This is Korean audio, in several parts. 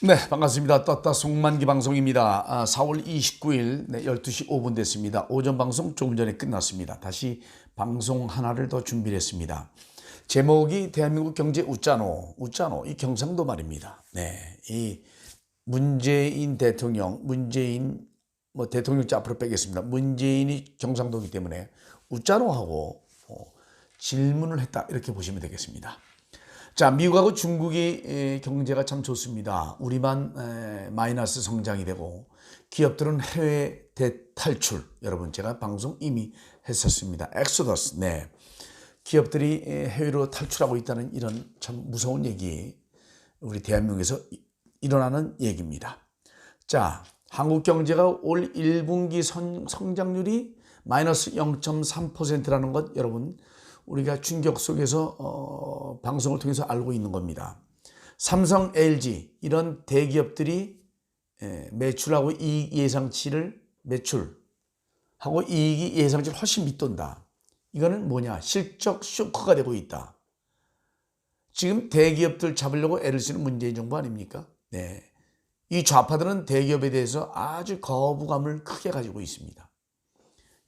네, 반갑습니다. 떴다 송만기 방송입니다. 4월 29일 12시 5분 됐습니다. 오전 방송 조금 전에 끝났습니다. 다시 방송 하나를 더 준비를 했습니다. 제목이 대한민국 경제 웃자노 이 경상도 말입니다. 네, 이 문재인 대통령, 대통령자 앞으로 빼겠습니다. 문재인이 경상도이기 때문에 웃자노하고 질문을 했다 이렇게 보시면 되겠습니다. 자, 미국하고 중국의 경제가 참 좋습니다. 우리만 마이너스 성장이 되고 기업들은 해외 대탈출. 여러분 제가 방송 이미 했었습니다. 엑소더스. 네. 기업들이 해외로 탈출하고 있다는 이런 참 무서운 얘기 우리 대한민국에서 일어나는 얘기입니다. 자, 한국 경제가 올 1분기 성장률이 마이너스 0.3%라는 것 여러분 우리가 충격 속에서 방송을 통해서 알고 있는 겁니다. 삼성, LG 이런 대기업들이 매출하고 이익 예상치를 매출하고 이익이 예상치를 훨씬 밑돈다. 이거는 뭐냐? 실적 쇼크가 되고 있다. 지금 대기업들 잡으려고 애를 쓰는 문재인 정부 아닙니까? 네. 이 좌파들은 대기업에 대해서 아주 거부감을 크게 가지고 있습니다.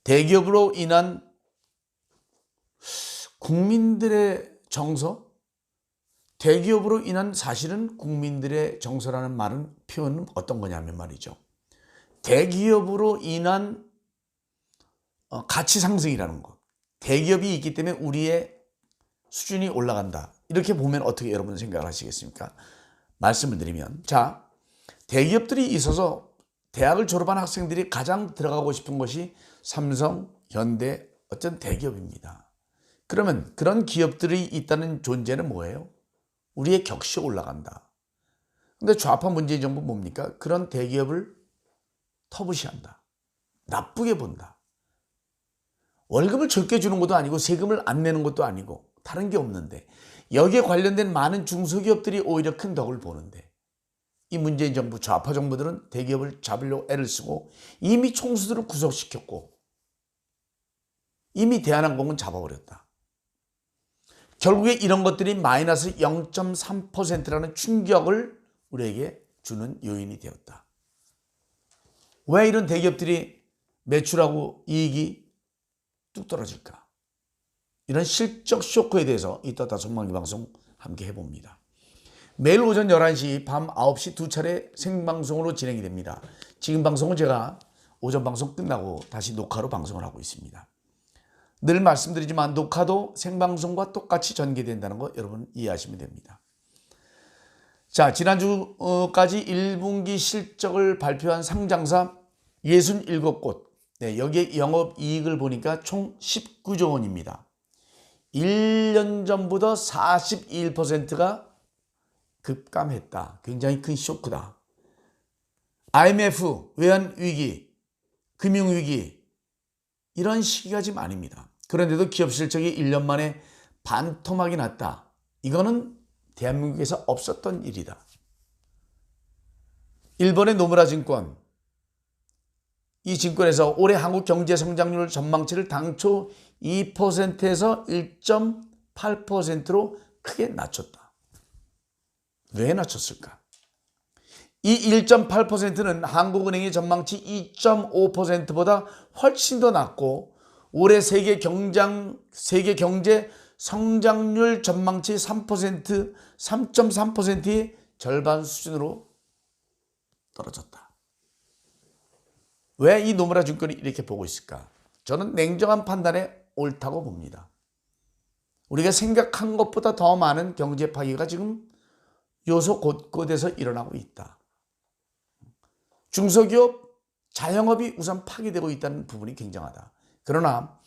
대기업으로 인한 국민들의 정서, 대기업으로 인한 사실은 국민들의 정서라는 말은 표현은 어떤 거냐면 말이죠. 대기업으로 인한 가치 상승이라는 것. 대기업이 있기 때문에 우리의 수준이 올라간다. 이렇게 보면 어떻게 여러분 생각을 하시겠습니까? 말씀을 드리면 자, 대기업들이 있어서 대학을 졸업한 학생들이 가장 들어가고 싶은 것이 삼성, 현대 어떤 대기업입니다. 그러면 그런 기업들이 있다는 존재는 뭐예요? 우리의 격시 올라간다. 근데 좌파 문재인 정부 뭡니까? 그런 대기업을 터부시한다. 나쁘게 본다. 월급을 적게 주는 것도 아니고 세금을 안 내는 것도 아니고 다른 게 없는데 여기에 관련된 많은 중소기업들이 오히려 큰 덕을 보는데 이 문재인 정부 좌파 정부들은 대기업을 잡으려고 애를 쓰고 이미 총수들을 구속시켰고 이미 대한항공은 잡아버렸다. 결국에 이런 것들이 마이너스 0.3%라는 충격을 우리에게 주는 요인이 되었다. 왜 이런 대기업들이 매출하고 이익이 뚝 떨어질까? 이런 실적 쇼크에 대해서 이 떴다 송만기 방송 함께 해봅니다. 매일 오전 11시, 밤 9시 두 차례 생방송으로 진행이 됩니다. 지금 방송은 제가 오전 방송 끝나고 다시 녹화로 방송을 하고 있습니다. 늘 말씀드리지만 녹화도 생방송과 똑같이 전개된다는 거 여러분 이해하시면 됩니다. 자, 지난주까지 1분기 실적을 발표한 상장사 67곳. 네, 여기에 영업이익을 보니까 총 19조 원입니다. 1년 전보다 41%가 급감했다. 굉장히 큰 쇼크다. IMF, 외환위기, 금융위기 이런 시기가 지금 아닙니다. 그런데도 기업 실적이 1년 만에 반토막이 났다. 이거는 대한민국에서 없었던 일이다. 일본의 노무라 증권, 이 증권에서 올해 한국 경제 성장률 전망치를 당초 2%에서 1.8%로 크게 낮췄다. 왜 낮췄을까? 이 1.8%는 한국은행의 전망치 2.5%보다 훨씬 더 낮고 올해 세계 경제 성장률 전망치 3%, 3.3%의 절반 수준으로 떨어졌다. 왜 이 노무라 증권이 이렇게 보고 있을까? 저는 냉정한 판단에 옳다고 봅니다. 우리가 생각한 것보다 더 많은 경제 파괴가 지금 요소 곳곳에서 일어나고 있다. 중소기업, 자영업이 우선 파괴되고 있다는 부분이 굉장하다. 그러나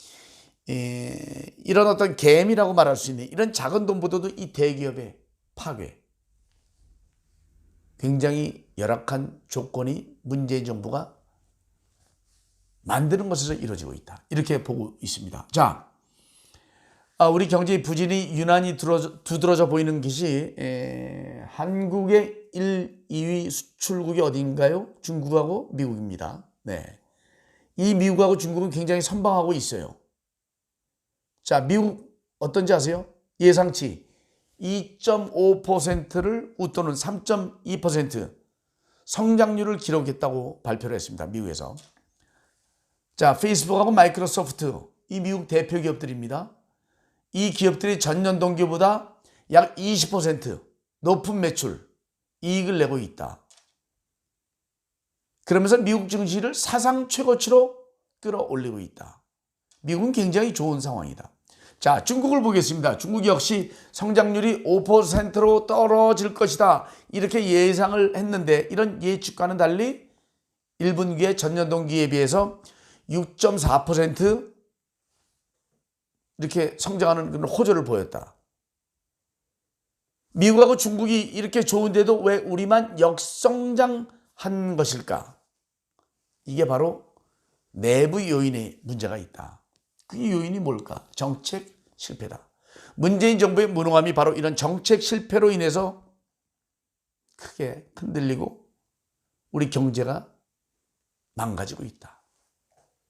이런 어떤 개미라고 말할 수 있는 이런 작은 돈보다도 이 대기업의 파괴, 굉장히 열악한 조건이 문재인 정부가 만드는 것에서 이루어지고 있다. 이렇게 보고 있습니다. 자, 우리 경제의 부진이 유난히 두드러져 보이는 것이 한국의 1, 2위 수출국이 어디인가요? 중국하고 미국입니다. 네, 이 미국하고 중국은 굉장히 선방하고 있어요. 자, 미국 어떤지 아세요? 예상치 2.5%를 웃도는 3.2% 성장률을 기록했다고 발표를 했습니다. 미국에서. 자, 페이스북하고 마이크로소프트, 이 미국 대표 기업들입니다. 이 기업들이 전년 동기보다 약 20% 높은 매출, 이익을 내고 있다. 그러면서 미국 증시를 사상 최고치로 끌어올리고 있다. 미국은 굉장히 좋은 상황이다. 자, 중국을 보겠습니다. 중국 역시 성장률이 5%로 떨어질 것이다. 이렇게 예상을 했는데 이런 예측과는 달리 1분기의 전년 동기에 비해서 6.4% 이렇게 성장하는 그런 호조를 보였다. 미국하고 중국이 이렇게 좋은데도 왜 우리만 역성장한 것일까? 이게 바로 내부 요인에 문제가 있다. 그 요인이 뭘까? 정책 실패다. 문재인 정부의 무능함이 바로 이런 정책 실패로 인해서 크게 흔들리고 우리 경제가 망가지고 있다.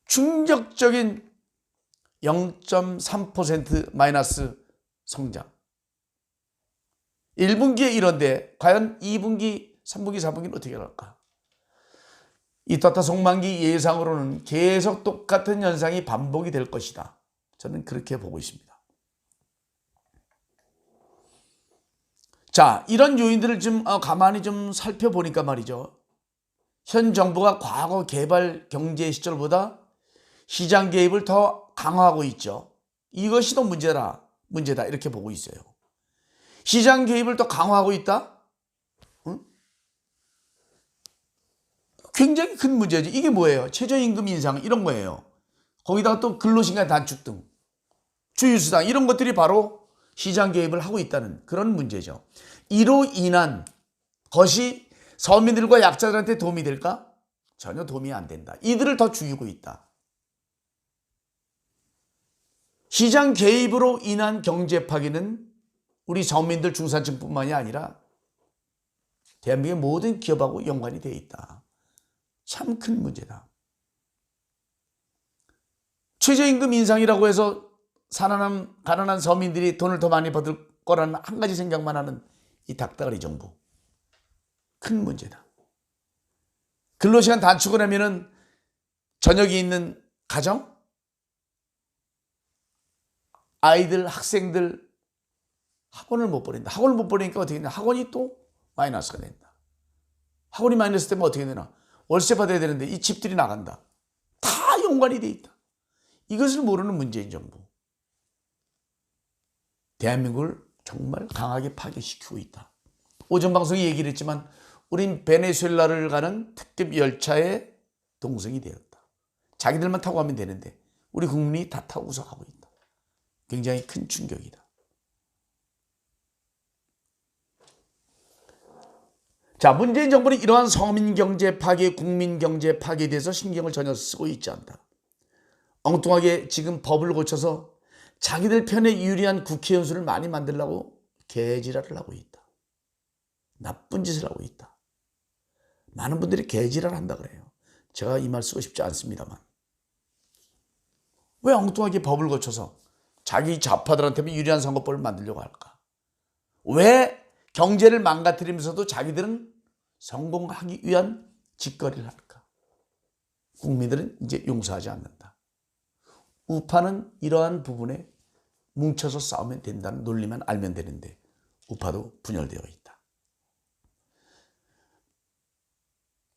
충격적인 0.3% 마이너스 성장. 1분기에 이런데 과연 2분기, 3분기, 4분기는 어떻게 할까? 이 떴다 속만기 예상으로는 계속 똑같은 현상이 반복이 될 것이다. 저는 그렇게 보고 있습니다. 자, 이런 요인들을 좀 가만히 좀 살펴보니까 말이죠. 현 정부가 과거 개발 경제 시절보다 시장 개입을 더 강화하고 있죠. 이것이 더 문제다 이렇게 보고 있어요. 시장 개입을 더 강화하고 있다? 응? 굉장히 큰 문제지. 이게 뭐예요? 최저임금 인상 이런 거예요. 거기다가 또 근로시간 단축 등 주휴수당 이런 것들이 바로 시장 개입을 하고 있다는 그런 문제죠. 이로 인한 것이 서민들과 약자들한테 도움이 될까? 전혀 도움이 안 된다. 이들을 더 죽이고 있다. 시장 개입으로 인한 경제 파괴는 우리 서민들 중산층뿐만이 아니라 대한민국의 모든 기업하고 연관이 되어 있다. 참 큰 문제다. 최저임금 인상이라고 해서 가난한 서민들이 돈을 더 많이 받을 거라는 한 가지 생각만 하는 이 닭다리 정부. 큰 문제다. 근로시간 단축을 하면은 저녁이 있는 가정, 아이들, 학생들 학원을 못 보낸다. 학원을 못 보내니까 어떻게 되냐? 학원이 또 마이너스가 된다. 학원이 마이너스 되면 어떻게 되나? 월세 받아야 되는데 이 집들이 나간다. 다 연관이 돼 있다. 이것을 모르는 문재인 정부. 대한민국을 정말 강하게 파괴시키고 있다. 오전 방송에 얘기를 했지만 우린 베네수엘라를 가는 특급 열차의 동승이 되었다. 자기들만 타고 가면 되는데 우리 국민이 다 타고서 가고 있다. 굉장히 큰 충격이다. 자, 문재인 정부는 이러한 서민 경제 파괴, 국민 경제 파괴에 대해서 신경을 전혀 쓰고 있지 않다. 엉뚱하게 지금 법을 고쳐서 자기들 편에 유리한 국회의원 수를 많이 만들려고 개지랄을 하고 있다. 나쁜 짓을 하고 있다. 많은 분들이 개지랄 한다 그래요. 제가 이 말 쓰고 싶지 않습니다만. 왜 엉뚱하게 법을 거쳐서 자기 좌파들한테 유리한 선거법을 만들려고 할까? 왜 경제를 망가뜨리면서도 자기들은 성공하기 위한 짓거리를 할까? 국민들은 이제 용서하지 않는다. 우파는 이러한 부분에 뭉쳐서 싸우면 된다는 논리만 알면 되는데 우파도 분열되어 있다.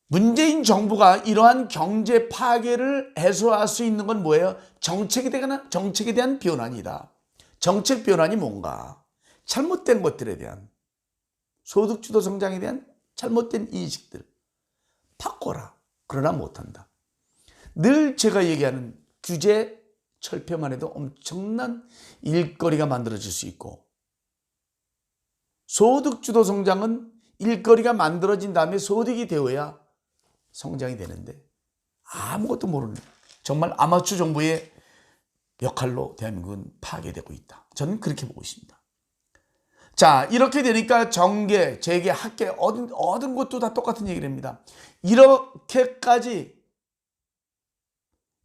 문재인 정부가 이러한 경제 파괴를 해소할 수 있는 건 뭐예요? 정책에 대한 변환이다. 정책 변환이 뭔가? 잘못된 것들에 대한 소득주도 성장에 대한 잘못된 인식들 바꿔라. 그러나 못한다. 늘 제가 얘기하는 규제 철폐만 해도 엄청난 일거리가 만들어질 수 있고 소득주도 성장은 일거리가 만들어진 다음에 소득이 되어야 성장이 되는데 아무것도 모르는 정말 아마추어 정부의 역할로 대한민국은 파괴되고 있다. 저는 그렇게 보고 있습니다. 자, 이렇게 되니까 정계, 재계, 학계 어떤 곳도 다 똑같은 얘기를 합니다. 이렇게까지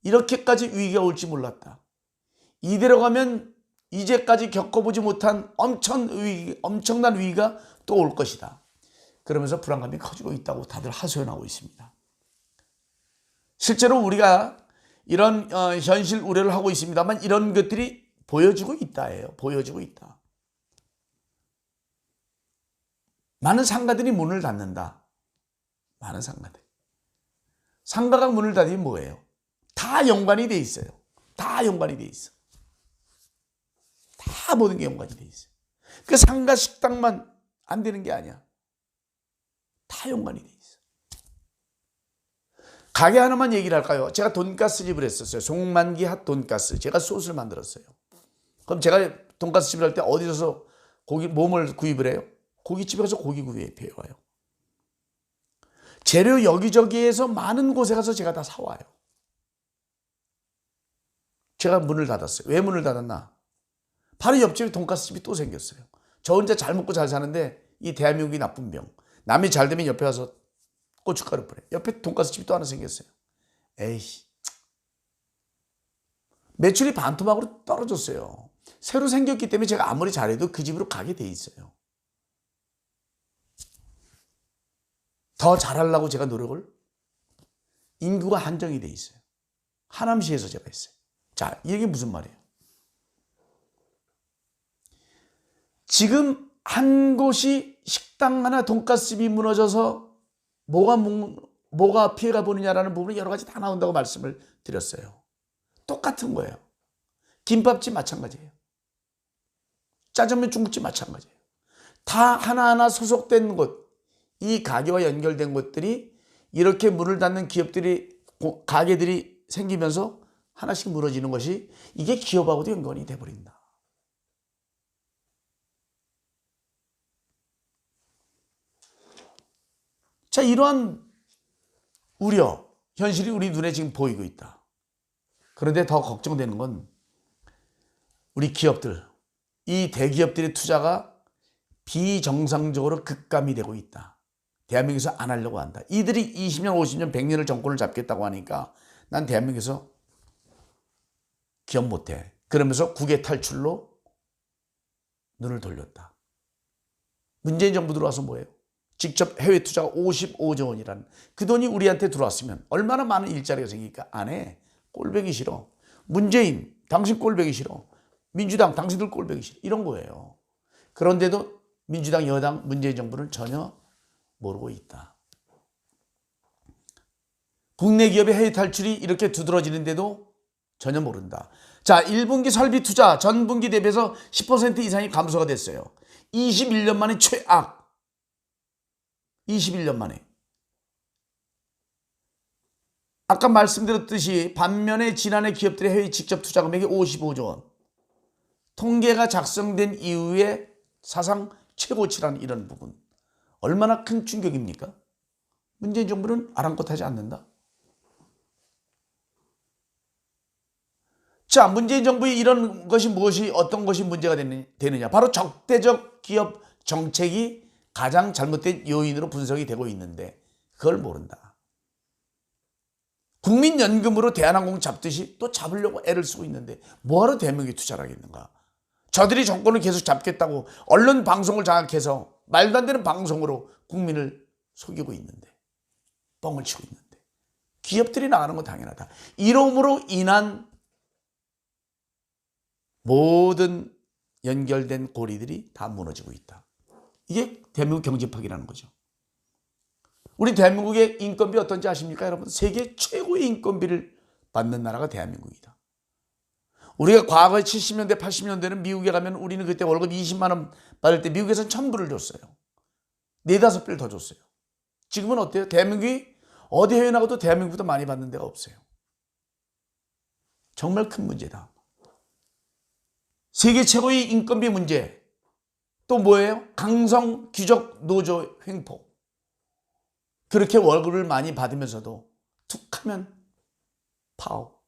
위기가 올지 몰랐다. 이대로 가면 이제까지 겪어보지 못한 엄청난 위기가 또 올 것이다. 그러면서 불안감이 커지고 있다고 다들 하소연하고 있습니다. 실제로 우리가 이런 현실 우려를 하고 있습니다만 이런 것들이 보여지고 있다예요. 보여지고 있다. 많은 상가들이 문을 닫는다. 많은 상가들. 상가가 문을 닫으면 뭐예요? 다 연관이 돼 있어요. 다 연관이 돼 있어. 다 모든 게 연관이 돼 있어요. 그 상가 식당만 안 되는 게 아니야. 다 연관이 돼 있어. 가게 하나만 얘기를 할까요? 제가 돈가스 집을 했었어요. 송만기 핫 돈가스. 제가 소스를 만들었어요. 그럼 제가 돈가스 집을 할 때 어디서 고기 몸을 구입을 해요? 고깃집에 가서 고기 구입해 와요. 재료 여기저기에서 많은 곳에 가서 제가 다 사와요. 제가 문을 닫았어요. 왜 문을 닫았나? 바로 옆집에 돈가스 집이 또 생겼어요. 저 혼자 잘 먹고 잘 사는데 이 대한민국이 나쁜 병. 남이 잘 되면 옆에 와서 고춧가루 뿌려. 옆에 돈가스 집이 또 하나 생겼어요. 에이씨. 매출이 반토막으로 떨어졌어요. 새로 생겼기 때문에 제가 아무리 잘해도 그 집으로 가게 돼 있어요. 더 잘하려고 제가 노력을 인구가 한정이 돼 있어요. 하남시에서 제가 했어요. 자, 이게 무슨 말이에요? 지금 한 곳이 식당 하나 돈가스집이 무너져서 뭐가 피해가 보느냐라는 부분이 여러 가지 다 나온다고 말씀을 드렸어요. 똑같은 거예요. 김밥집 마찬가지예요. 짜장면 중국집 마찬가지예요. 다 하나하나 소속된 곳, 이 가게와 연결된 곳들이 이렇게 문을 닫는 기업들이 가게들이 생기면서 하나씩 무너지는 것이 이게 기업하고도 연관이 돼버린다. 자, 이러한 우려, 현실이 우리 눈에 지금 보이고 있다. 그런데 더 걱정되는 건 우리 기업들, 이 대기업들의 투자가 비정상적으로 급감이 되고 있다. 대한민국에서 안 하려고 한다. 이들이 20년, 50년, 100년을 정권을 잡겠다고 하니까 난 대한민국에서 기업 못해. 그러면서 국외 탈출로 눈을 돌렸다. 문재인 정부 들어와서 뭐예요? 직접 해외 투자가 55조 원이라는 그 돈이 우리한테 들어왔으면 얼마나 많은 일자리가 생기니까 안 해. 꼴보기 싫어. 문재인, 당신 꼴보기 싫어. 민주당, 당신들 꼴보기 싫어. 이런 거예요. 그런데도 민주당, 여당, 문재인 정부는 전혀 모르고 있다. 국내 기업의 해외 탈출이 이렇게 두드러지는데도 전혀 모른다. 자, 1분기 설비 투자 전분기 대비해서 10% 이상이 감소가 됐어요. 21년 만에 최악. 21년 만에. 아까 말씀드렸듯이 반면에 지난해 기업들의 해외 직접 투자 금액이 55조 원. 통계가 작성된 이후에 사상 최고치라는 이런 부분. 얼마나 큰 충격입니까? 문재인 정부는 아랑곳하지 않는다. 자, 문재인 정부의 이런 것이 어떤 것이 문제가 되느냐. 바로 적대적 기업 정책이 가장 잘못된 요인으로 분석이 되고 있는데 그걸 모른다. 국민연금으로 대한항공 잡듯이 또 잡으려고 애를 쓰고 있는데 뭐하러 대한민국에 투자를 하겠는가. 저들이 정권을 계속 잡겠다고 언론 방송을 장악해서 말도 안 되는 방송으로 국민을 속이고 있는데 뻥을 치고 있는데 기업들이 나가는 건 당연하다. 이러므로 인한 모든 연결된 고리들이 다 무너지고 있다. 이게 대한민국 경제 파괴라는 거죠. 우리 대한민국의 인건비 어떤지 아십니까, 여러분? 세계 최고의 인건비를 받는 나라가 대한민국이다. 우리가 과거에 70년대, 80년대는 미국에 가면 우리는 그때 월급 20만 원 받을 때 미국에서는 1,000불을 줬어요. 4, 5배를 더 줬어요. 지금은 어때요? 대한민국이 어디 해외 나가도 대한민국보다 많이 받는 데가 없어요. 정말 큰 문제다. 세계 최고의 인건비 문제. 또 뭐예요? 강성 귀족 노조 횡포. 그렇게 월급을 많이 받으면서도 툭하면 파업.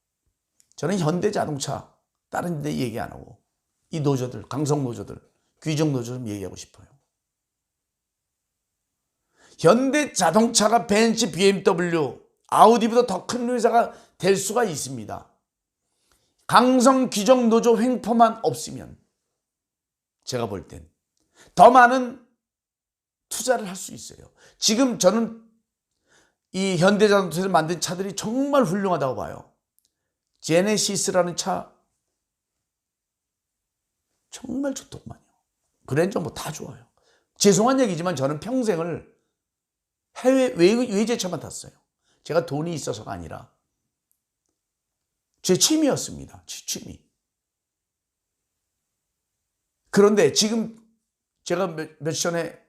저는 현대자동차 다른 데 얘기 안 하고 이 노조들, 강성 노조들, 귀족 노조 좀 얘기하고 싶어요. 현대자동차가 벤츠, BMW, 아우디보다 더 큰 회사가 될 수가 있습니다. 강성 귀족 노조 횡포만 없으면 제가 볼 땐 더 많은 투자를 할 수 있어요. 지금 저는 이 현대자동차에서 만든 차들이 정말 훌륭하다고 봐요. 제네시스라는 차 정말 좋더구만요. 그랜저 뭐 다 좋아요. 죄송한 얘기지만 저는 평생을 해외 외제차만 탔어요. 제가 돈이 있어서가 아니라 제 취미였습니다. 제 취미. 그런데 지금 제가 며칠 전에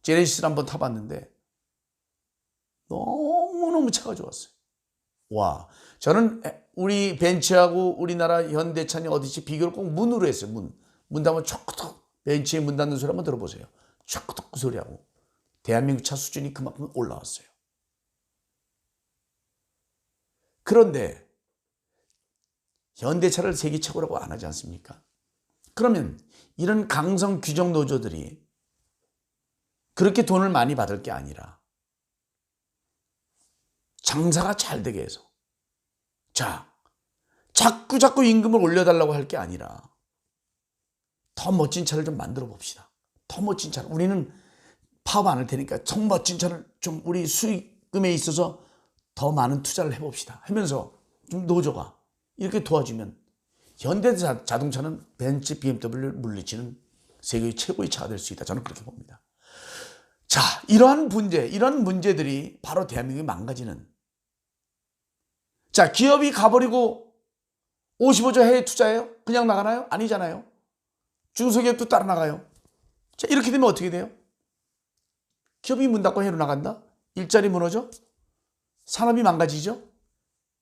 제네시스를 한번 타봤는데 너무너무 차가 좋았어요. 와, 저는 우리 벤츠하고 우리나라 현대차니 어디지 비교를 꼭 문으로 했어요. 문 닫으면 촉촉, 벤츠의 문 닫는 소리 한번 들어보세요. 촉촉 그 소리하고. 대한민국 차 수준이 그만큼 올라왔어요. 그런데 현대차를 세계 최고라고 안 하지 않습니까? 그러면 이런 강성 귀족 노조들이 그렇게 돈을 많이 받을 게 아니라 장사가 잘 되게 해서 자, 자꾸 임금을 올려달라고 할 게 아니라 더 멋진 차를 좀 만들어 봅시다. 더 멋진 차를. 우리는 파업 안 할 테니까 더 멋진 차를 좀 우리 수익금에 있어서 더 많은 투자를 해봅시다 하면서 좀 노조가 이렇게 도와주면 현대자동차는 벤츠, BMW를 물리치는 세계의 최고의 차가 될 수 있다. 저는 그렇게 봅니다. 자, 이러한 문제들이 바로 대한민국이 망가지는. 자, 기업이 가버리고 55조 해외 투자해요? 그냥 나가나요? 아니잖아요. 중소기업도 따라 나가요. 자, 이렇게 되면 어떻게 돼요? 기업이 문 닫고 해외로 나간다? 일자리 무너져? 산업이 망가지죠?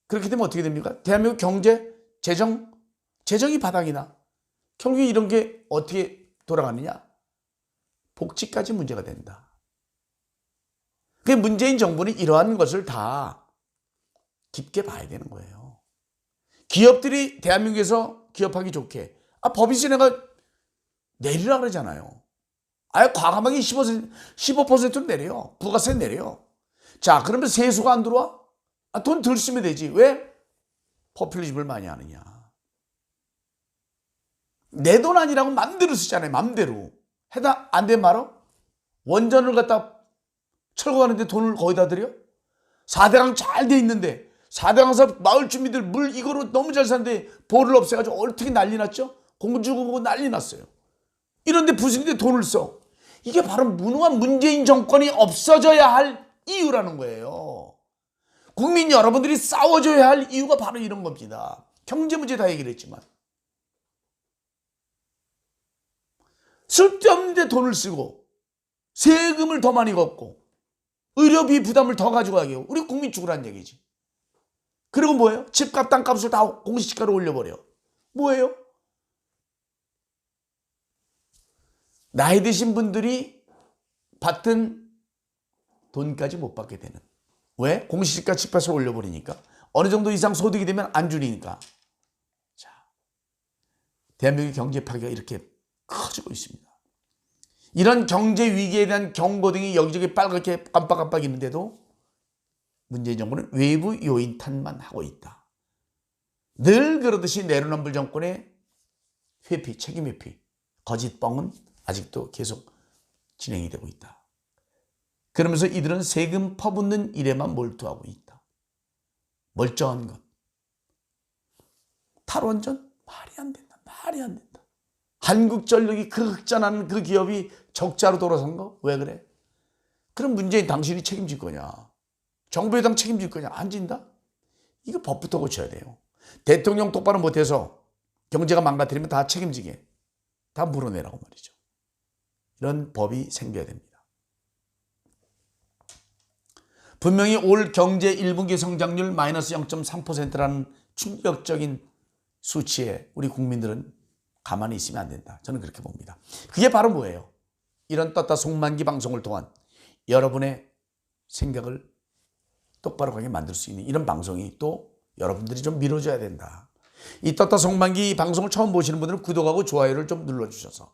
그렇게 되면 어떻게 됩니까? 대한민국 경제, 재정이 바닥이나. 결국에 이런 게 어떻게 돌아가느냐? 복지까지 문제가 된다. 그 문재인 정부는 이러한 것을 다 깊게 봐야 되는 거예요. 기업들이 대한민국에서 기업하기 좋게 법인세 내가 내리라 그러잖아요. 아예 과감하게 15%로 내려요. 부가세 내려요. 자, 그러면 세수가 안 들어와? 돈 덜 쓰면 되지. 왜? 포퓰리즘을 많이 하느냐. 내 돈 아니라고 맘대로 쓰잖아요. 맘대로. 해당 안 되면 말어? 원전을 갖다 철거하는데 돈을 거기다 들여? 4대강 잘 돼 있는데 4대강에서 마을 주민들 물 이거로 너무 잘 사는데 보를 없애가지고 어떻게 난리 났죠? 공주고 보고 난리 났어요. 이런데 부수는데 돈을 써. 이게 바로 무능한 문재인 정권이 없어져야 할 이유라는 거예요. 국민 여러분들이 싸워줘야 할 이유가 바로 이런 겁니다. 경제 문제 다 얘기를 했지만. 쓸데없는데 돈을 쓰고 세금을 더 많이 걷고 의료비 부담을 더 가져가게 하고 우리 국민 죽으라는 얘기지. 그리고 뭐예요? 집값 땅값을 다 공시지가로 올려버려. 뭐예요? 나이 드신 분들이 받던 돈까지 못 받게 되는. 왜? 공시지가 집값을 올려버리니까. 어느 정도 이상 소득이 되면 안 주니까. 자, 대한민국의 경제 파괴가 이렇게 커지고 있습니다. 이런 경제 위기에 대한 경고등이 여기저기 빨갛게 깜빡깜빡 있는데도 문재인 정부는 외부 요인 탓만 하고 있다. 늘 그러듯이 내로남불 정권의 회피, 책임 회피, 거짓뻥은 아직도 계속 진행이 되고 있다. 그러면서 이들은 세금 퍼붓는 일에만 몰두하고 있다. 멀쩡한 것. 탈원전? 말이 안 된다. 말이 안 된다. 한국전력이 그 흑자나는 그 기업이 적자로 돌아선 거? 왜 그래? 그럼 문재인 당신이 책임질 거냐? 정부 여당 책임질 거냐? 안 진다? 이거 법부터 고쳐야 돼요. 대통령 똑바로 못해서 경제가 망가뜨리면 다 책임지게 다 물어내라고 말이죠. 이런 법이 생겨야 됩니다. 분명히 올 경제 1분기 성장률 마이너스 0.3%라는 충격적인 수치에 우리 국민들은 가만히 있으면 안 된다. 저는 그렇게 봅니다. 그게 바로 뭐예요? 이런 떴다 송만기 방송을 통한 여러분의 생각을 똑바로 가게 만들 수 있는 이런 방송이 또 여러분들이 좀 밀어줘야 된다. 이 떴다 송만기 방송을 처음 보시는 분들은 구독하고 좋아요를 좀 눌러주셔서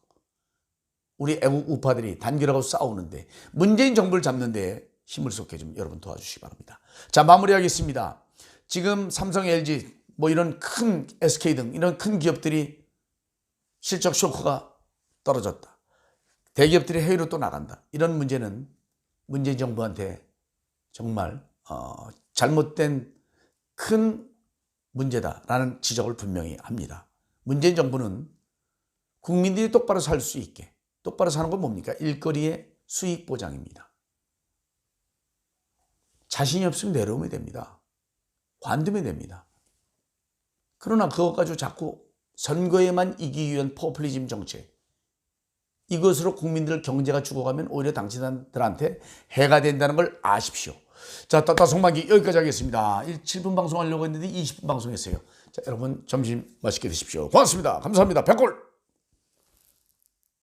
우리 애국 우파들이 단결하고 싸우는데 문재인 정부를 잡는 데 힘을 쏟게 좀 여러분 도와주시기 바랍니다. 자, 마무리하겠습니다. 지금 삼성, LG 뭐 이런 큰 SK 등 이런 큰 기업들이 실적 쇼크가 떨어졌다. 대기업들이 해외로 또 나간다. 이런 문제는 문재인 정부한테 정말 잘못된 큰 문제다라는 지적을 분명히 합니다. 문재인 정부는 국민들이 똑바로 살 수 있게, 똑바로 사는 건 뭡니까? 일거리의 수익 보장입니다. 자신이 없으면 내려오면 됩니다. 관두면 됩니다. 그러나 그것 가지고 자꾸 선거에만 이기기 위한 포퓰리즘 정책, 이것으로 국민들 경제가 죽어가면 오히려 당신들한테 해가 된다는 걸 아십시오. 자, 따따송만기 여기까지 하겠습니다. 7분 방송하려고 했는데 20분 방송했어요. 자, 여러분 점심 맛있게 드십시오. 고맙습니다. 감사합니다. 백골.